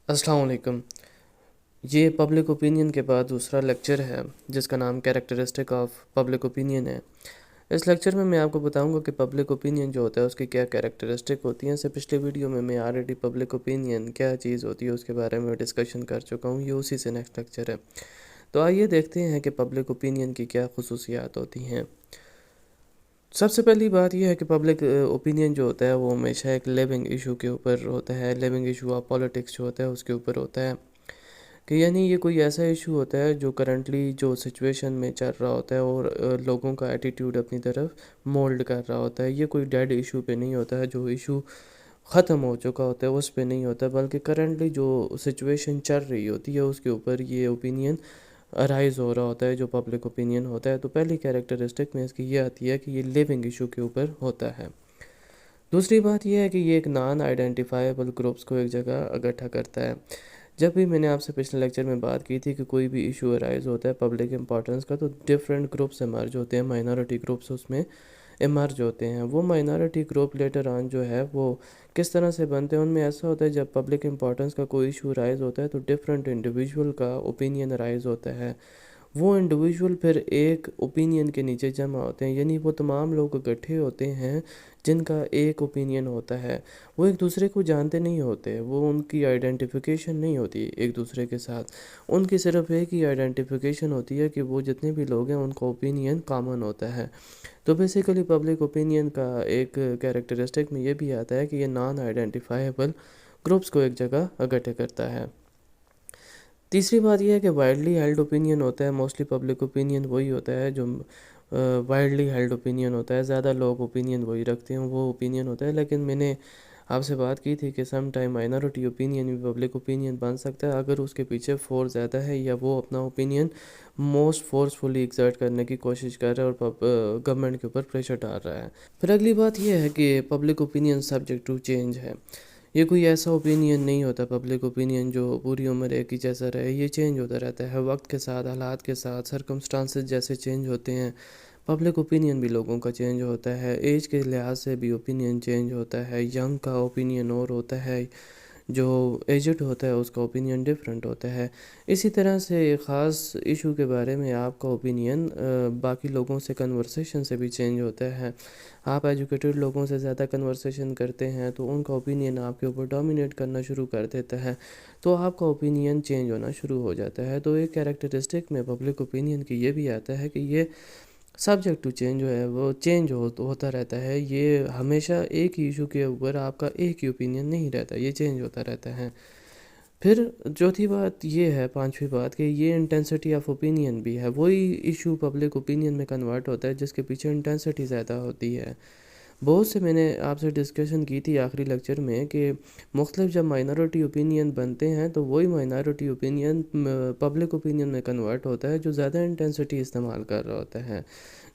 अस्सलाम वालेकुम। ये पब्लिक ओपिनियन के बाद दूसरा लेक्चर है जिसका नाम कैरेक्टरिस्टिक ऑफ पब्लिक ओपिनियन है। इस लेक्चर में मैं आपको बताऊंगा कि पब्लिक ओपिनियन जो होता है उसकी क्या कैरेक्टरिस्टिक होती हैं। इससे पिछले वीडियो में मैं ऑलरेडी पब्लिक ओपिनियन क्या चीज़ होती है उसके बारे में डिस्कशन कर चुका हूँ। ये उसी से नेक्स्ट लेक्चर है। तो आइए देखते हैं कि पब्लिक ओपिनियन की क्या खसूसियात होती हैं। सबसे पहली बात यह है कि पब्लिक ओपिनियन जो होता है वो हमेशा एक लिविंग इशू के ऊपर होता है। लिविंग इशू ऑफ पॉलिटिक्स जो होता है उसके ऊपर होता है कि यानी ये कोई ऐसा इशू होता है जो करंटली जो सिचुएशन में चल रहा होता है और लोगों का एटीट्यूड अपनी तरफ मोल्ड कर रहा होता है। ये कोई डेड इशू पे नहीं होता है, जो इशू ख़त्म हो चुका होता है उस पे नहीं होता, बल्कि करंटली जो सिचुएशन चल रही होती है उसके ऊपर ये ओपिनियन अराइज हो रहा होता है, जो पब्लिक ओपिनियन होता है। तो पहली कैरेक्टरिस्टिक में इसकी ये आती है कि ये लिविंग इशू के ऊपर होता है। दूसरी बात यह है कि ये एक नॉन आइडेंटिफाइबल ग्रुप्स को एक जगह इकट्ठा करता है। जब भी मैंने आपसे पिछले लेक्चर में बात की थी कि कोई भी इशू अराइज होता है पब्लिक इंपॉर्टेंस का, तो डिफरेंट ग्रुप्स इमर्ज होते हैं, माइनॉरिटी ग्रुप्स उसमें इमर्ज होते हैं। वो माइनॉरिटी ग्रुप लेटर ऑन जो है वो किस तरह से बनते हैं, उनमें ऐसा होता है जब पब्लिक इंपॉर्टेंस का कोई इशू राइज होता है तो डिफरेंट इंडिविजुअल का ओपिनियन राइज होता है। वो इंडिविजुअल फिर एक ओपिनियन के नीचे जमा होते हैं, यानी वो तमाम लोग इकट्ठे होते हैं जिनका एक ओपिनियन होता है। वो एक दूसरे को जानते नहीं होते, वो उनकी आइडेंटिफिकेशन नहीं होती एक दूसरे के साथ। उनकी सिर्फ एक ही आइडेंटिफिकेशन होती है कि वो जितने भी लोग हैं उनका ओपिनियन कॉमन होता है। तो बेसिकली पब्लिक ओपिनियन का एक कैरेक्टरिस्टिक में ये भी आता है कि ये नॉन आइडेंटिफाइबल ग्रुप्स को एक जगह इकट्ठे करता है। तीसरी बात यह है कि वाइडली हेल्ड ओपिनियन होता है। मोस्टली पब्लिक ओपिनियन वही होता है जो वाइडली हेल्ड ओपिनियन होता है, ज़्यादा लोग ओपिनियन वही रखते हैं, वो ओपिनियन होता है। लेकिन मैंने आपसे बात की थी कि सम टाइम माइनॉरिटी ओपिनियन भी पब्लिक ओपिनियन बन सकता है अगर उसके पीछे फोर्स ज़्यादा है या वो अपना ओपिनियन मोस्ट फोर्सफुली एग्जर्ट करने की कोशिश कर रहा है और गवर्नमेंट के ऊपर प्रेशर डाल रहा है। फिर अगली बात यह है कि public opinion subject to change है। ये कोई ऐसा ओपिनियन नहीं होता पब्लिक ओपिनियन जो पूरी उम्र एक ही जैसा रहे, ये चेंज होता रहता है वक्त के साथ, हालात के साथ, सरकमस्टांसेस जैसे चेंज होते हैं पब्लिक ओपिनियन भी लोगों का चेंज होता है। एज के लिहाज से भी ओपिनियन चेंज होता है। यंग का ओपिनियन और होता है, जो एजड होता है उसका ओपिनियन डिफरेंट होता है। इसी तरह से ख़ास इशू के बारे में आपका ओपिनियन बाकी लोगों से कन्वर्सेशन से भी चेंज होता है। आप एजुकेटेड लोगों से ज़्यादा कन्वर्सेशन करते हैं तो उनका ओपिनियन आपके ऊपर डोमिनेट करना शुरू कर देता है, तो आपका ओपिनियन चेंज होना शुरू हो जाता है। तो एक कैरेक्टरिस्टिक में पब्लिक ओपिनियन की ये भी आता है कि ये सब्जेक्ट टू चेंज जो है वो चेंज होता रहता है। ये हमेशा एक ही इशू के ऊपर आपका एक ही ओपिनियन नहीं रहता, ये चेंज होता रहता है। फिर चौथी बात ये है, पांचवी बात, कि ये इंटेंसिटी ऑफ ओपिनियन भी है। वही इशू पब्लिक ओपिनियन में कन्वर्ट होता है जिसके पीछे इंटेंसिटी ज़्यादा होती है। बहुत से मैंने आपसे डिस्कशन की थी आखिरी लेक्चर में कि मुख्तलिफ जब माइनॉरिटी ओपिनियन बनते हैं तो वही माइनॉरिटी ओपिनियन पब्लिक ओपिनियन में कन्वर्ट होता है जो ज़्यादा इंटेंसिटी इस्तेमाल कर रहा होता है,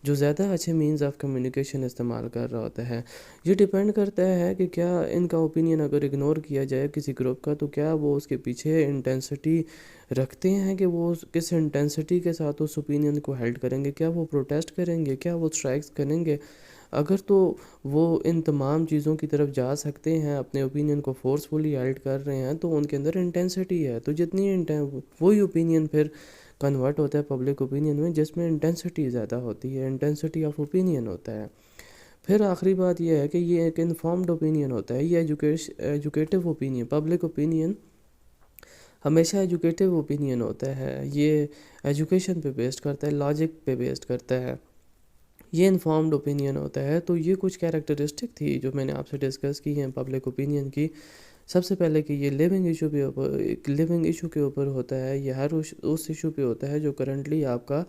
जो ज़्यादा अच्छे मीन्स ऑफ कम्युनिकेशन इस्तेमाल कर रहा होता है। ये डिपेंड करता है कि क्या इनका ओपिनियन अगर इग्नोर किया जाए किसी ग्रुप का तो क्या वो उसके पीछे इंटेंसिटी रखते हैं कि वो किस इंटेंसिटी के साथ उस ओपिनियन को हेल्ड करेंगे, क्या वो प्रोटेस्ट करेंगे, क्या वो स्ट्राइक्स करेंगे। अगर तो वो इन तमाम चीज़ों की तरफ जा सकते हैं, अपने ओपिनियन को फोर्सफुली हेल्ड कर रहे हैं, तो उनके अंदर इंटेंसिटी है। तो जितनी वही ओपिनियन फिर कन्वर्ट होता है पब्लिक ओपिनियन में जिसमें इंटेंसिटी ज़्यादा होती है, इंटेंसिटी ऑफ ओपिनियन होता है। फिर आखिरी बात यह है कि ये एक इन्फॉर्म्ड ओपिनियन होता है। ये एजुकेटिव ओपिनियन, पब्लिक ओपिनियन हमेशा एजुकेटिव ओपिनियन होता है। ये एजुकेशन पे बेस्ड करता है, लॉजिक पे बेस्ड करता है, ये इन्फॉर्म्ड ओपिनियन होता है। तो ये कुछ कैरेक्टरिस्टिक थी जो मैंने आपसे डिस्कस की हैं पब्लिक ओपिनियन की। सबसे पहले कि ये लिविंग इशू पे ऊपर, एक लिविंग इशू के ऊपर होता है। ये हर उस इशू पे होता है जो करंटली आपका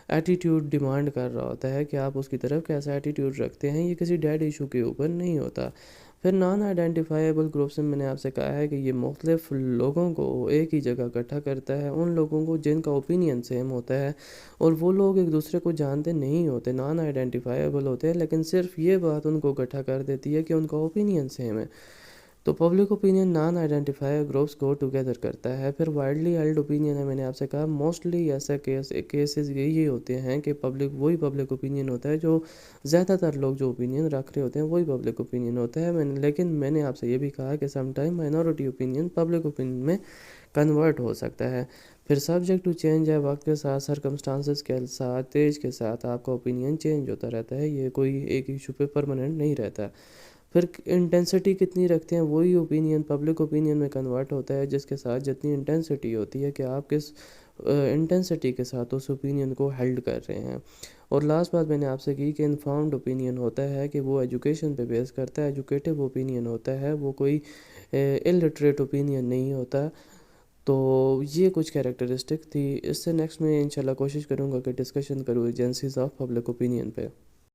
एटीट्यूड डिमांड कर रहा होता है कि आप उसकी तरफ कैसा एटीट्यूड रखते हैं। ये किसी डेड इशू के ऊपर नहीं होता। फिर नॉन आइडेंटिफाइबल ग्रुप्स में मैंने आपसे कहा है कि ये मुख्तलिफ लोगों को एक ही जगह इकट्ठा करता है, उन लोगों को जिनका ओपिनियन सेम होता है, और वो लोग एक दूसरे को जानते नहीं होते, नॉन आइडेंटिफाइबल होते हैं, लेकिन सिर्फ ये बात उनको इकट्ठा कर देती है कि उनका ओपिनियन सेम है। تو public opinion naan identify groups کو ٹوگیدر کرتا ہے. پھر وائڈلی ہیلڈ اوپینین ہے، میں نے آپ سے کہا موسٹلی ایسا کیسز یہی ہوتے ہیں کہ وہی پبلک اوپینین ہوتا ہے، جو زیادہ تر لوگ جو اوپینین رکھ رہے ہوتے ہیں وہی پبلک اوپینین ہوتا ہے. لیکن میں نے آپ سے یہ بھی کہا کہ some time minority opinion public opinion میں کنورٹ ہو سکتا ہے. پھر سبجیکٹ ٹو چینج ہے، وقت کے ساتھ سرکمسٹانسز کے ساتھ ایج کے ساتھ آپ کا اوپینین چینج ہوتا رہتا ہے، یہ کوئی ایک ایشو پہ پرماننٹ نہیں رہتا. پھر انٹینسٹی کتنی رکھتے ہیں وہی اوپینین پبلک اوپینین میں کنورٹ ہوتا ہے، جس کے ساتھ جتنی انٹینسٹی ہوتی ہے کہ آپ کس انٹینسٹی کے ساتھ اس اوپینین کو ہیلڈ کر رہے ہیں. اور لاسٹ بات میں نے آپ سے کی کہ انفارمڈ اوپینین ہوتا ہے کہ وہ ایجوکیشن پہ بیس کرتا ہے، ایجوکیٹو اوپینین ہوتا ہے، وہ کوئی الٹریٹ اوپینین نہیں ہوتا. تو یہ کچھ کیریکٹرسٹک تھی. اس سے نیکسٹ میں انشاءاللہ کوشش کروں گا کہ ڈسکشن کروں ایجنسیز آف پبلک اوپینین پہ.